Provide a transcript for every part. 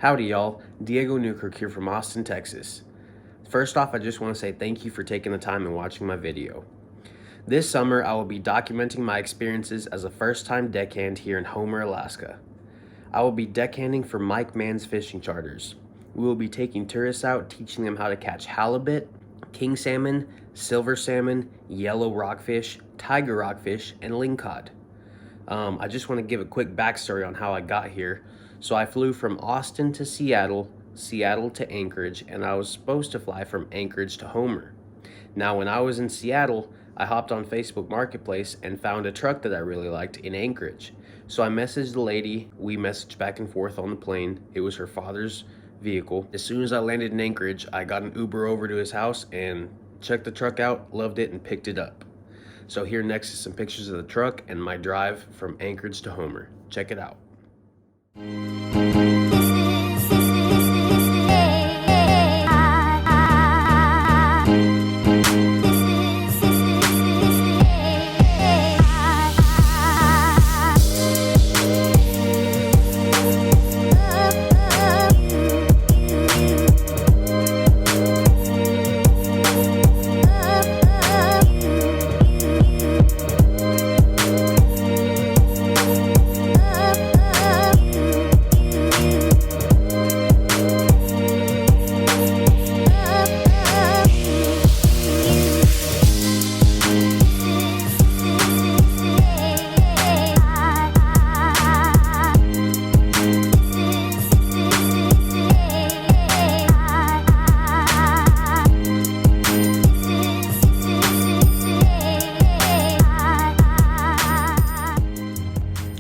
Howdy y'all, Diego Newkirk here from Austin, Texas. First off, I just want to say thank you for taking the time and watching my video. This summer, I will be documenting my experiences as a first-time deckhand here in Homer, Alaska. I will be deckhanding for Mike Mann's fishing charters. We will be taking tourists out, teaching them how to catch halibut, king salmon, silver salmon, yellow rockfish, tiger rockfish, and lingcod. I just want to give a quick backstory on how I got here. So I flew from Austin to Seattle, Seattle to Anchorage, and I was supposed to fly from Anchorage to Homer. Now, when I was in Seattle, I hopped on Facebook Marketplace and found a truck that I really liked in Anchorage. So I messaged the lady, we messaged back and forth on the plane. It was her father's vehicle. As soon as I landed in Anchorage, I got an Uber over to his house and checked the truck out, loved it, and picked it up. So here next is some pictures of the truck and my drive from Anchorage to Homer. Check it out.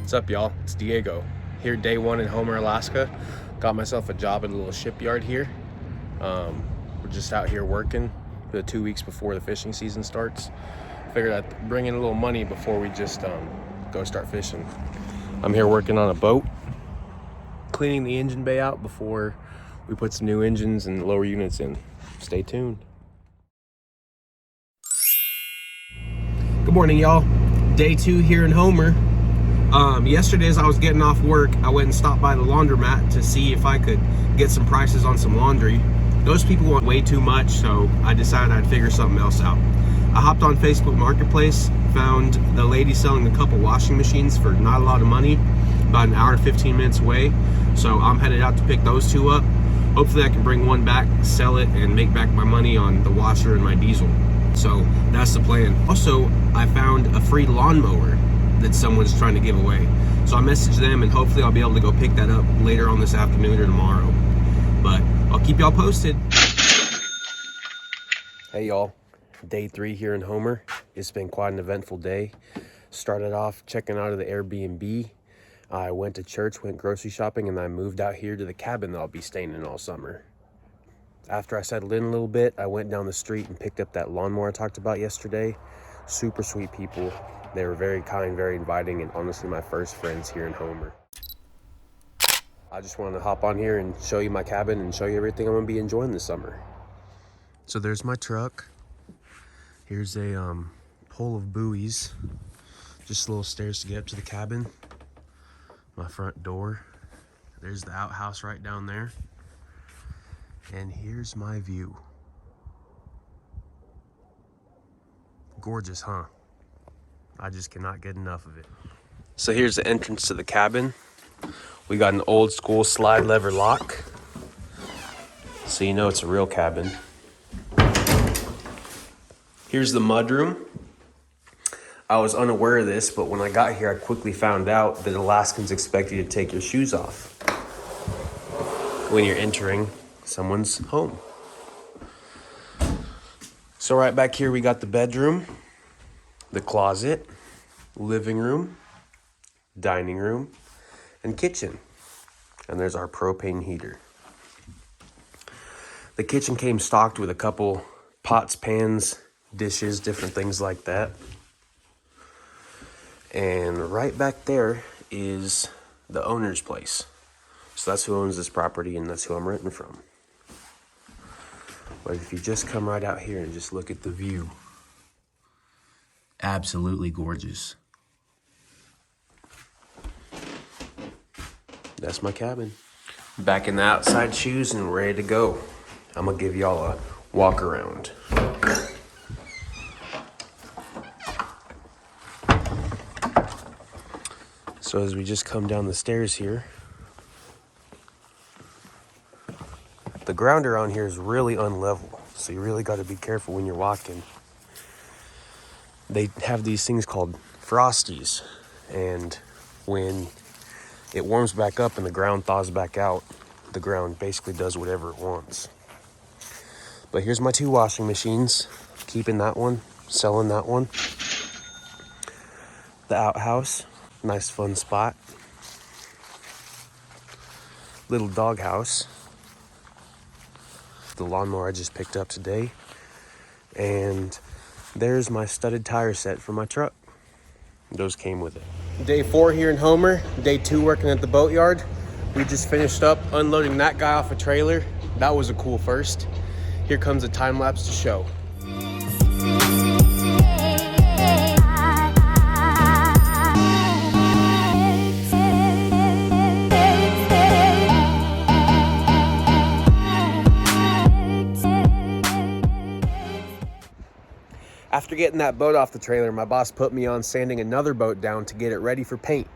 What's up, y'all? It's Diego here, day one in Homer, Alaska. Got myself a job at a little shipyard here. We're just out here working for the 2 weeks before the fishing season starts. Figured I'd bring in a little money before we just go start fishing. I'm here working on a boat, cleaning the engine bay out before we put some new engines and lower units in. Stay tuned. Good morning, y'all. Day two here in Homer. Yesterday as I was getting off work, I went and stopped by the laundromat to see if I could get some prices on some laundry. Those people want way too much, so I decided I'd figure something else out. I hopped on Facebook Marketplace, found the lady selling a couple washing machines for not a lot of money, about an hour and 15 minutes away. So I'm headed out to pick those two up. Hopefully I can bring one back, sell it, and make back my money on the washer and my diesel. So that's the plan. Also, I found a free lawnmower that someone's trying to give away. So I messaged them and hopefully I'll be able to go pick that up later on this afternoon or tomorrow. But I'll keep y'all posted. Hey y'all, day 3 here in Homer. It's been quite an eventful day. Started off checking out of the Airbnb. I went to church, went grocery shopping, and I moved out here to the cabin that I'll be staying in all summer. After I settled in a little bit, I went down the street and picked up that lawnmower I talked about yesterday. Super sweet people. They were very kind, very inviting, and honestly my first friends here in Homer. I just wanted to hop on here and show you my cabin and show you everything I'm gonna be enjoying this summer. So there's my truck. Here's a pole of buoys. Just little stairs to get up to the cabin. My front door. There's the outhouse right down there. And here's my view. Gorgeous, huh? I just cannot get enough of it. So here's the entrance to the cabin. We got an old school slide lever lock. So you know it's a real cabin. Here's the mudroom. I was unaware of this, but when I got here, I quickly found out that Alaskans expect you to take your shoes off when you're entering someone's home. So right back here, we got the bedroom, the closet, living room, dining room, and kitchen. And there's our propane heater. The kitchen came stocked with a couple pots, pans, dishes, different things like that. And right back there is the owner's place. So that's who owns this property and that's who I'm renting from. But if you just come right out here and just look at the view, absolutely gorgeous. That's my cabin. Back in the outside shoes and ready to go. I'm gonna give y'all a walk around. So as we just come down the stairs here, the ground around here is really unlevel, so you really got to be careful when you're walking. They have these things called frosties, and when it warms back up and the ground thaws back out, the ground basically does whatever it wants. But here's my 2 washing machines. Keeping that one, selling that one. The outhouse, nice fun spot. Little doghouse. The lawnmower I just picked up today. And there's my studded tire set for my truck. Those came with it. Day 4 here in Homer. Day 2 working at the boatyard. We just finished up unloading that guy off a trailer. That was a cool first. Here comes a time lapse to show. After getting that boat off the trailer, my boss put me on sanding another boat down to get it ready for paint.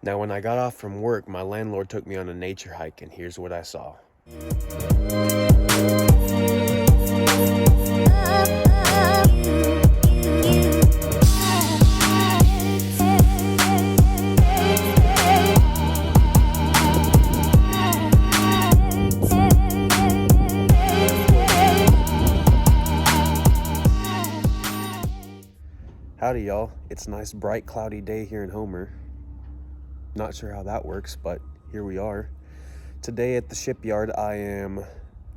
Now, when I got off from work, my landlord took me on a nature hike, and here's what I saw. Howdy, y'all. It's a nice, bright, cloudy day here in Homer. Not sure how that works, but here we are. Today at the shipyard, I am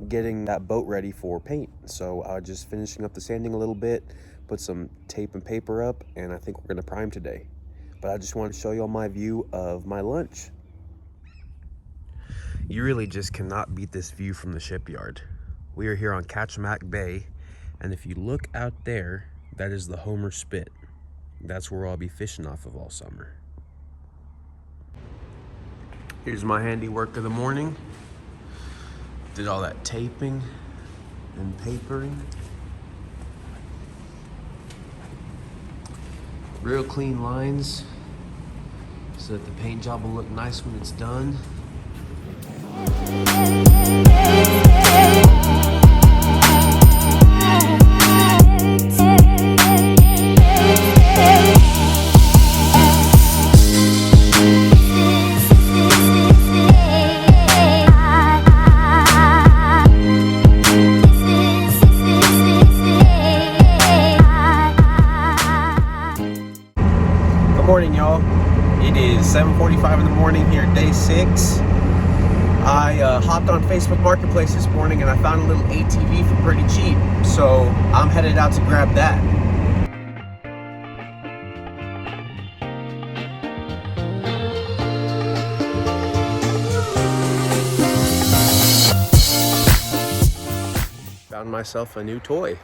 getting that boat ready for paint. So I'm just finishing up the sanding a little bit, put some tape and paper up, and I think we're gonna prime today. But I just wanted to show y'all my view of my lunch. You really just cannot beat this view from the shipyard. We are here on Kachimak Bay, and if you look out there, that is the Homer Spit. That's where I'll be fishing off of all summer. Here's my handiwork of the morning. Did all that taping and papering. Real clean lines so that the paint job will look nice when it's done. Morning, y'all. It is 7:45 in the morning here, day 6. I hopped on Facebook Marketplace this morning and I found a little ATV for pretty cheap, so I'm headed out to grab that. Found myself a new toy,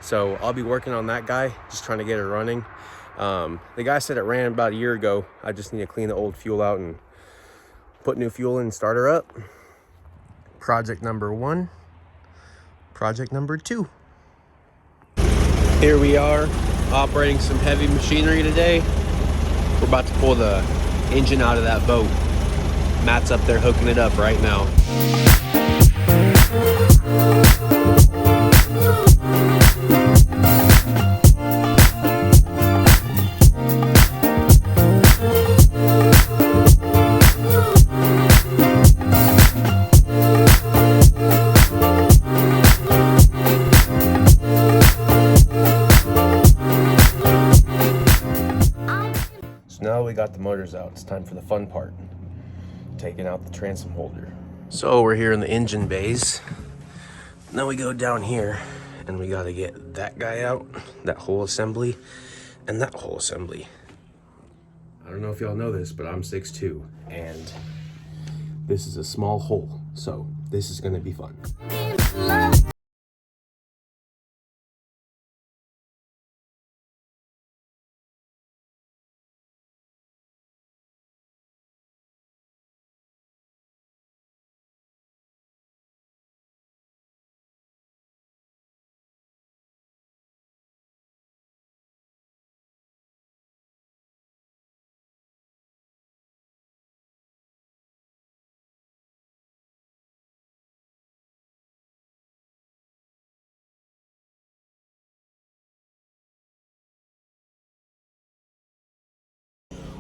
so I'll be working on that guy, just trying to get it running. The guy said it ran about a year ago. I just need to clean the old fuel out and put new fuel in and start her up. Project number 1. Project number 2. Here we are operating some heavy machinery today. We're about to pull the engine out of that boat. Matt's up there hooking it up right now. got the motors out, it's time for the fun part. Taking out the transom holder. So we're here in the engine bays. Now we go down here and we gotta get that guy out, that whole assembly, and that whole assembly. I don't know if y'all know this, but I'm 6'2", and this is a small hole, so this is gonna be fun.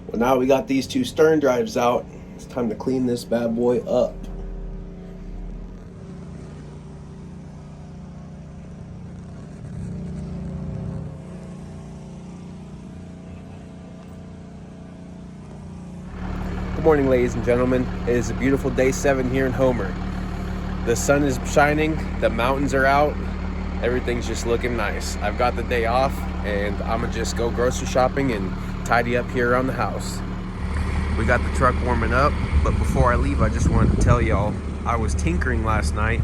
Well, now we got these two stern drives out. It's time to clean this bad boy up. Good morning, ladies and gentlemen. It is a beautiful day 7 here in Homer. The sun is shining, the mountains are out, everything's just looking nice. I've got the day off and I'm gonna just go grocery shopping and tidy up here around the house. We got the truck warming up, but before I leave, I just wanted to tell y'all, I was tinkering last night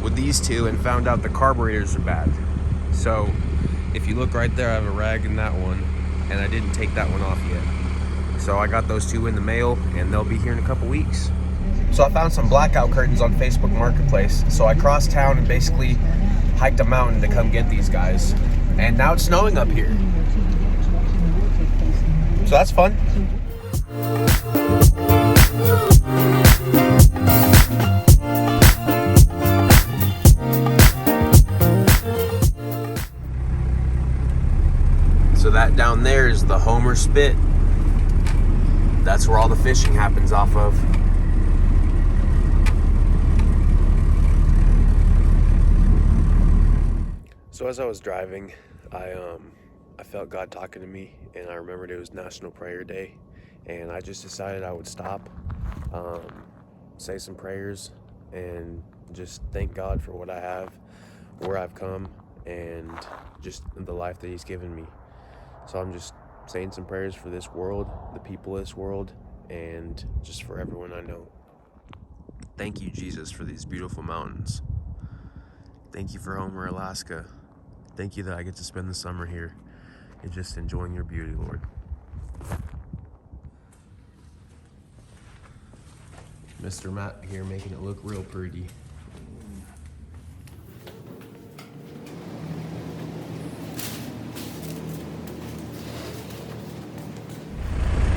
with these two and found out the carburetors are bad. So if you look right there, I have a rag in that one, and I didn't take that one off yet. So I got those two in the mail, and they'll be here in a couple weeks. So I found some blackout curtains on Facebook Marketplace. So I crossed town and basically hiked a mountain to come get these guys. And now it's snowing up here. So that's fun. So that down there is the Homer Spit. That's where all the fishing happens off of. So as I was driving, I felt God talking to me, and I remembered it was National Prayer Day, and I just decided I would stop, say some prayers, and just thank God for what I have, where I've come, and just the life that He's given me. So I'm just saying some prayers for this world, the people of this world, and just for everyone I know. Thank you, Jesus, for these beautiful mountains. Thank you for Homer, Alaska. Thank you that I get to spend the summer here and just enjoying your beauty, Lord. Mr. Matt here making it look real pretty.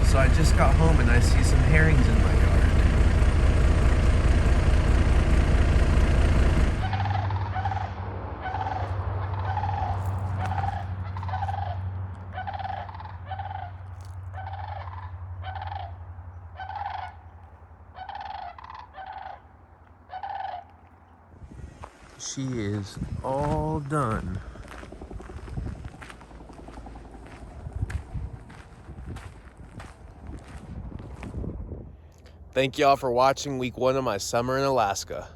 So I just got home and I see some herrings in my yard. She is all done. Thank y'all for watching week 1 of my summer in Alaska.